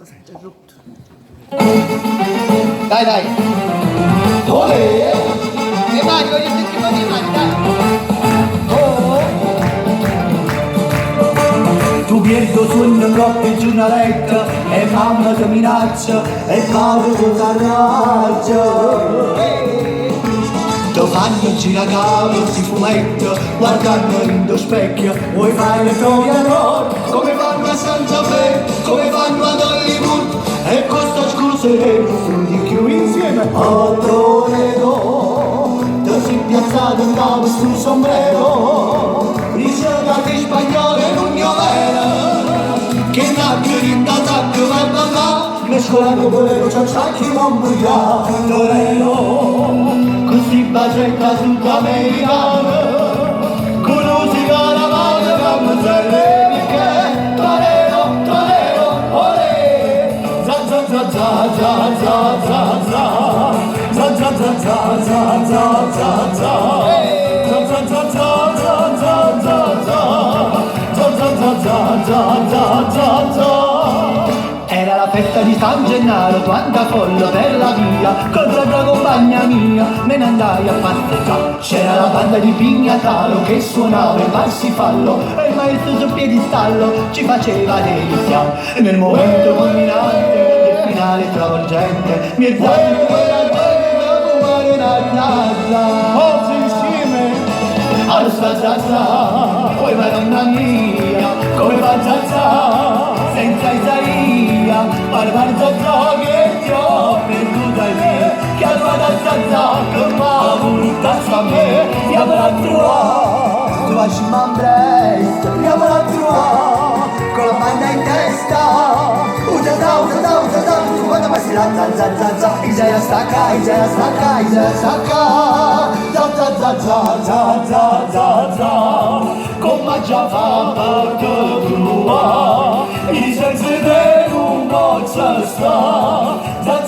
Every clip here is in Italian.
Sei rotto. Dai, dai. Olè! Le mani, voglio sentire un po' di mani, dai. Tu pierdo sogno troppo giù una letta e mamma ti minaccia e padre ti t'arraggia. Lo fanno giracavo, si fumetta, guardando in lo specchio, vuoi fare le prove allora, come fanno a San Giappè, come fanno ad Hollywood, e costa scusere, di più insieme a Toledo, ti si piazzato in capo sul sombrero, ricercati spagnole non giovera, che nabbia rinda sacco va va, mescolando quello c'è sacchi non buia, Toledo. Così bacetta sudamericana, conosci la mano come se le perché Torero, Torero, olè, za za za za za za za za za za za za za za za za era la festa di San Gennaro, quanta folla per la via, contro la compagna mia, me ne andai a passeggiare. C'era la banda di Pignataro che suonava il Parsifallo e il maestro sul piedistallo ci faceva deliziare. Nel momento culminante del finale travolgente, mi esalto quella bella fumare una zazza. Oggi insieme allo zazza, poi madonna mia, come fa zazza, senza Isaia, barbar zazza che ti ho perduta in me, che al vada zazza che m'ha voluta a me, andiamo a trovare, tu facci Brest, andiamo a trovare, con la banda in testa, usa da, tu quando passi la zazza, Isaia stacca, Isaia stacca, Isaia stacca, za, come già fa parte tua, i sensi di un boccia sta, za.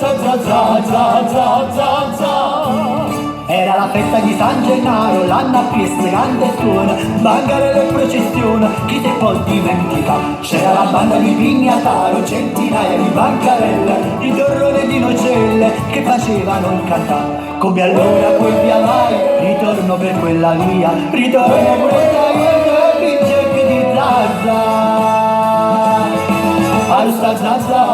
Era la festa di San Gennaro, l'anno a più grande suona, bancarelle e processione, chi se può dimenticare? C'era la banda di Pignataro, centinaia di bancarelle, di torrone di nocelle che facevano il cantare. Come allora poi via vai, ritorno per quella via, ritorno per quella via che vince più di zazza. Alza zazza,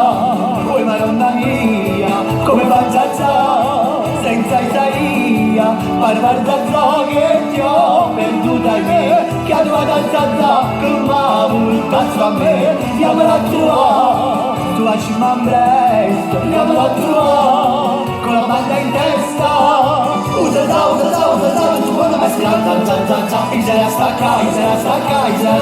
poi madonna mia, come va zazza, senza Isaia, barbar zazza che ti ho perduta in me, che ha trovato zazza che m'ha voluta a me, andiamola a trovare, tu a Brest, andiamola a trovare, con la banda in testa, usa da, tu quando passi la za, Isaia stacca, za,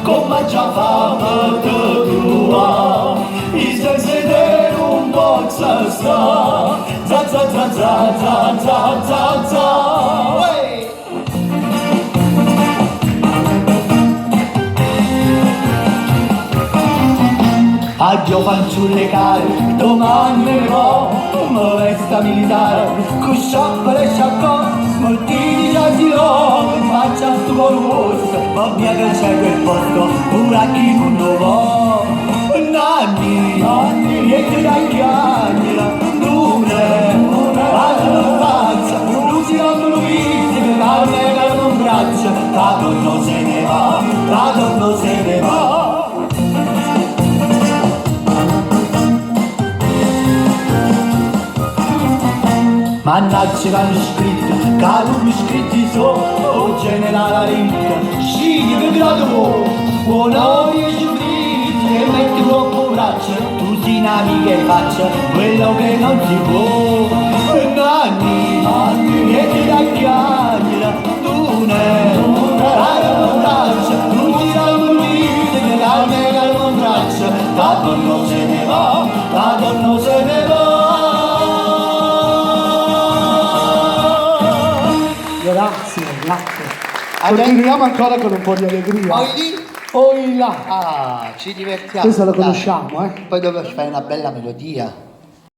come già fa parte tua, i sensi di un boccia sta, za. Addio fanciulle care, domani me ne vo, come vesta militare, con sciappole e sciaccò, molti già dirò, in faccia stu corvoso, ma mia che c'è quel posto, ora chi non lo vo. Nanni, e ti dai chiacchiera, lune, non faccia, luci non lo visi, che carne non braccia, da torno se ne va. Mannaggia manoscritto, calumi scritti sono, generale ricca, scegli che grado buonori e giudizi, e metti troppo braccia, tu sei un'amica e faccia quello che non si può. Nanni, e ti dai chiacchiera, tu ne, non braccia, tu tirano l'unite, che calme non braccia, da torno se ne va. Grazie. Continuiamo ancora con un po' di allegria. Poi lì? là. Ah, ci divertiamo. Questa la dai. conosciamo, Poi dopo fai una bella melodia.